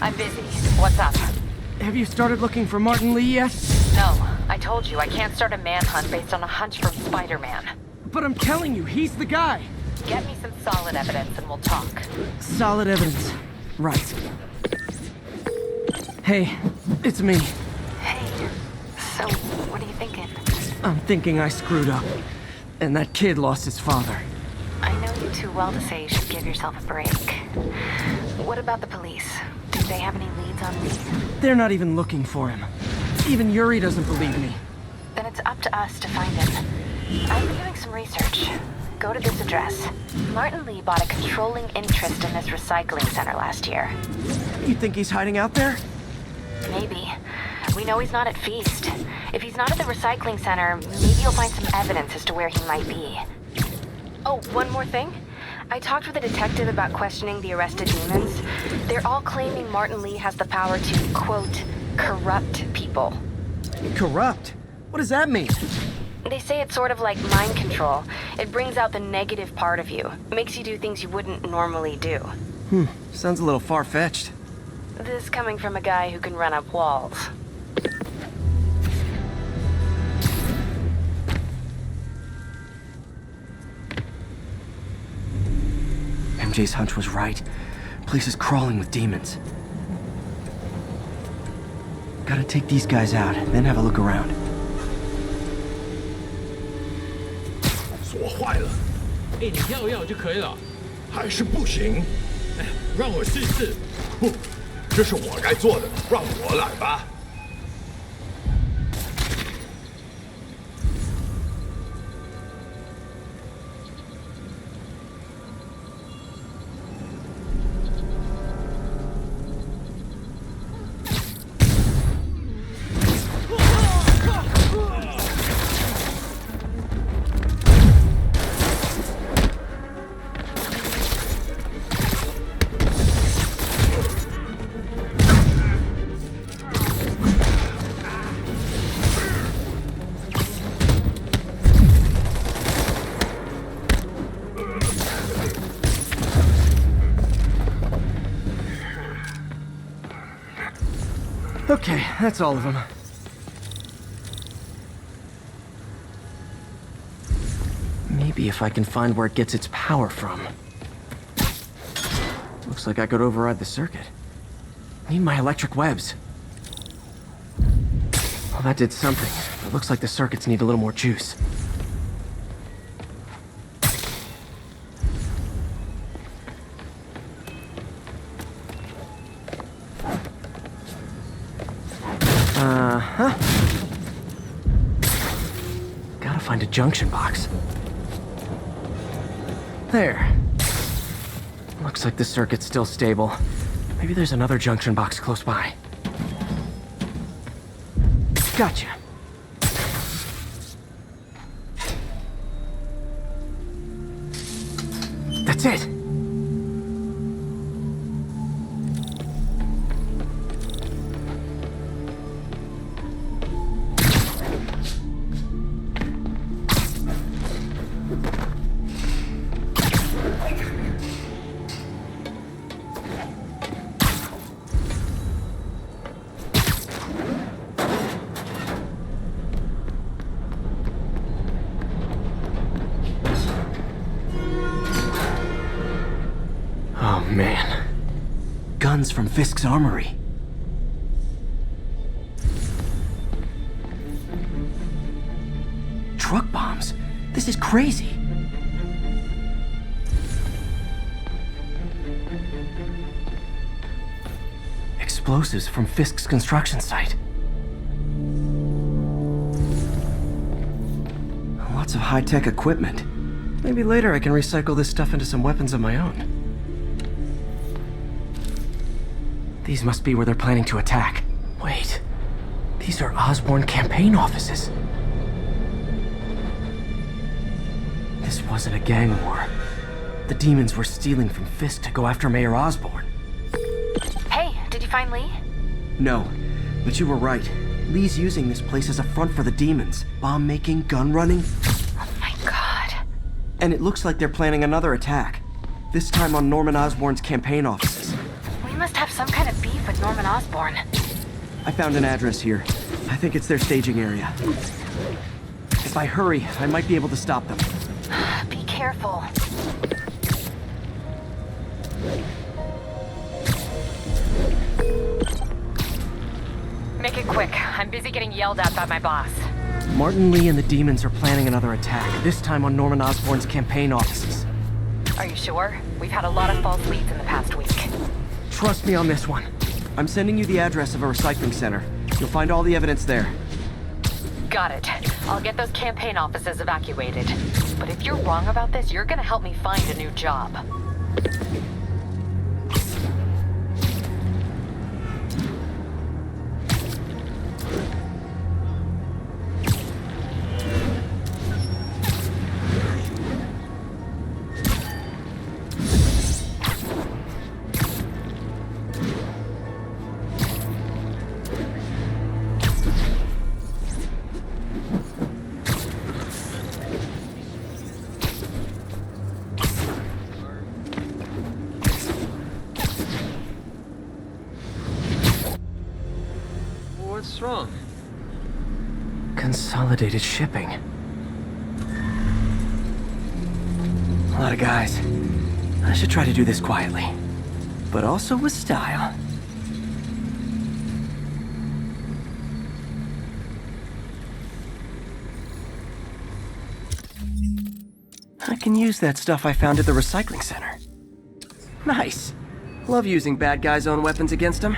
I'm busy. What's up? Have you started looking for Martin Lee yet? No, I told you I can't start a manhunt based on a hunch from Spider-Man. But I'm telling you, he's the guy. Get me some solid evidence and we'll talk. Solid evidence. Right. Hey, it's me. Hey, so what are you thinking? I'm thinking I screwed up. And that kid lost his father. I know you too well to say you should give yourself a break. What about the police? Do they have any leads on me? They're not even looking for him. Even Yuri doesn't believe me. Then it's up to us to find him. I've been doing some research. Go to this address. Martin Lee bought a controlling interest in this recycling center last year. You think he's hiding out there? Maybe. We know he's not at Feast. If he's not at the recycling center, maybe you'll find some evidence as to where he might be. Oh, one more thing. I talked with a detective about questioning the arrested demons. They're all claiming Martin Lee has the power to, quote, corrupt people. Corrupt? What does that mean? They say it's sort of like mind control. It brings out the negative part of you. Makes you do things you wouldn't normally do. Sounds a little far-fetched. This coming from a guy who can run up walls. MJ's hunch was right. Place is crawling with demons. Gotta take these guys out, then have a look around. 锁坏了，哎，你要要就可以了。还是不行。哎，让我试试。不，这是我该做的，让我来吧。Okay, that's all of them. Maybe if I can find where it gets its power from. Looks like I could override the circuit. Need my electric webs. Well, that did something. It looks like the circuits need a little more juice. Gotta find a junction box. There. Looks like the circuit's still stable. Maybe there's another junction box close by. Gotcha. That's it. Oh, man. Guns from Fisk's armory. Truck bombs? This is crazy. Explosives from Fisk's construction site. Lots of high-tech equipment. Maybe later I can recycle this stuff into some weapons of my own. These must be where they're planning to attack. Wait, these are Osborn campaign offices. This wasn't a gang war. The demons were stealing from Fisk to go after Mayor Osborn. Hey, did you find Lee? No, but you were right. Lee's using this place as a front for the demons. Bomb making, gun running. Oh my god. And it looks like they're planning another attack. This time on Norman Osborn's campaign offices. We must have some kind of beef with Norman Osborn. I found an address here. I think it's their staging area. If I hurry, I might be able to stop them. Be careful. Make it quick. I'm busy getting yelled at by my boss. Martin Lee and the demons are planning another attack, this time on Norman Osborn's campaign offices. Are you sure? We've had a lot of false leads in the past week. Trust me on this one. I'm sending you the address of a recycling center. You'll find all the evidence there. Got it. I'll get those campaign offices evacuated. But if you're wrong about this, you're gonna help me find a new job. What's wrong? Consolidated shipping. A lot of guys. I should try to do this quietly, but also with style. I can use that stuff I found at the recycling center. Nice. Love using bad guys' own weapons against them.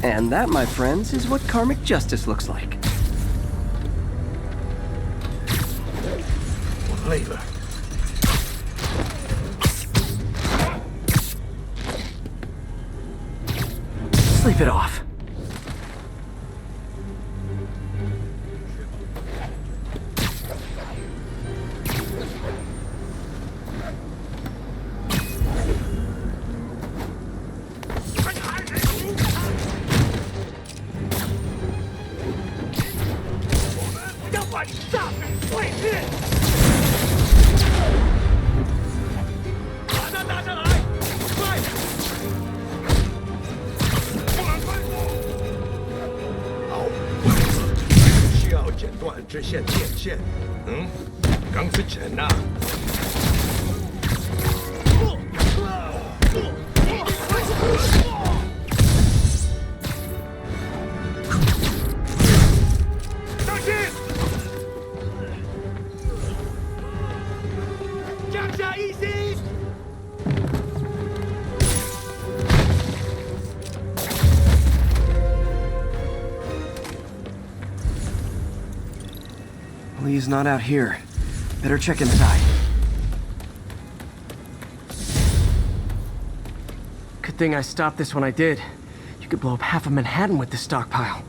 And that, my friends, is what karmic justice looks like. 我累了。 Sleep it off. Lee's not out here. Better check inside. Good thing I stopped this when I did. You could blow up half of Manhattan with this stockpile.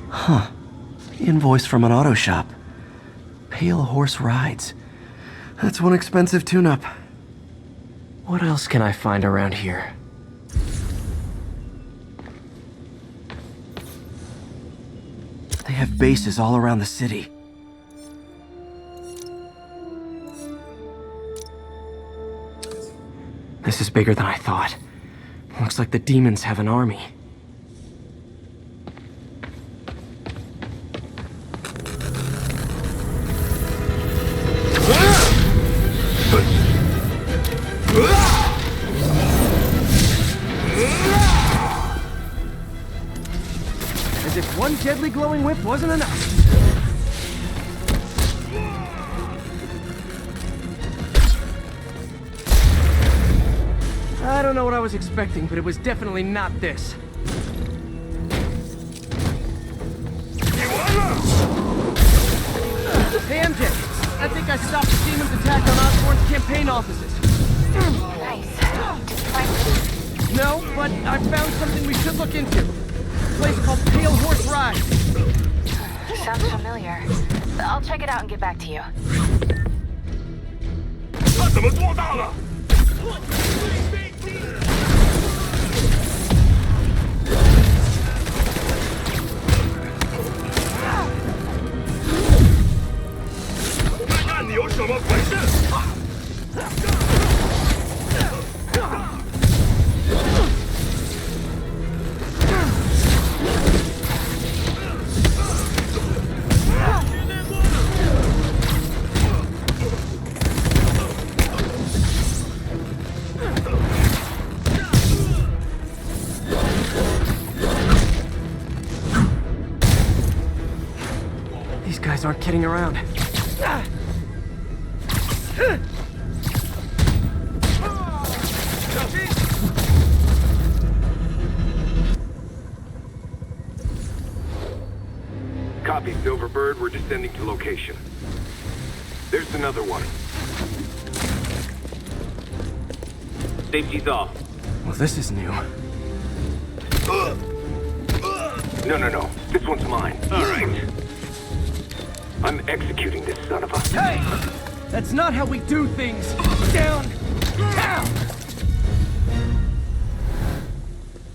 Huh. Invoice from an auto shop. Pale Horse Rides. That's one expensive tune-up. What else can I find around here? They have bases all around the city. This is bigger than I thought. Looks like the demons have an army. As if one deadly glowing whip wasn't enough. I don't know what I was expecting, but it was definitely not this. Hey MJ, I think I stopped the demon's attack on Osborn's campaign offices. Nice. Did you find it? No, but I found something we should look into. A place called Pale Horse Rides. Sounds familiar. I'll check it out and get back to you. 他怎么做大了？ guys aren't kidding around. Copy, Silverbird. We're descending to location. There's another one. Safety's off. Well, this is new. No. This one's mine. All right. I'm executing this son of a... Hey! That's not how we do things! Down! Down!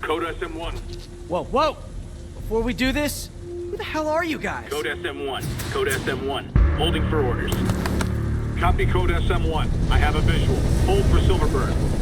Code SM1. Whoa! Before we do this, who the hell are you guys? Code SM1. Code SM1. Holding for orders. Copy Code SM1. I have a visual. Hold for Silverbird.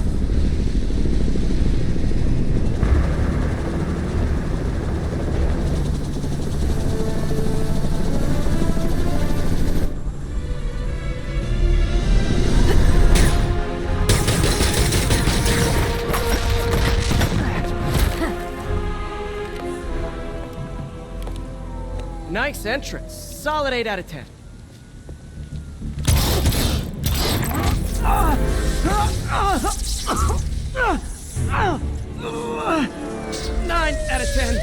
Nice entrance. Solid 8 out of 10. 9 out of 10.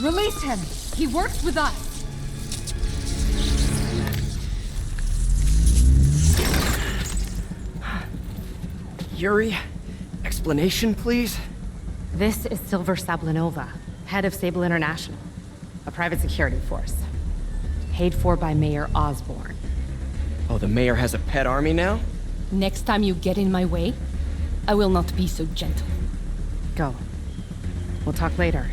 Release him! He works with us! Yuri, explanation, please? This is Silver Sablinova, head of Sable International, a private security force. Paid for by Mayor Osborne. Oh, the mayor has a pet army now? Next time you get in my way, I will not be so gentle. Go. We'll talk later.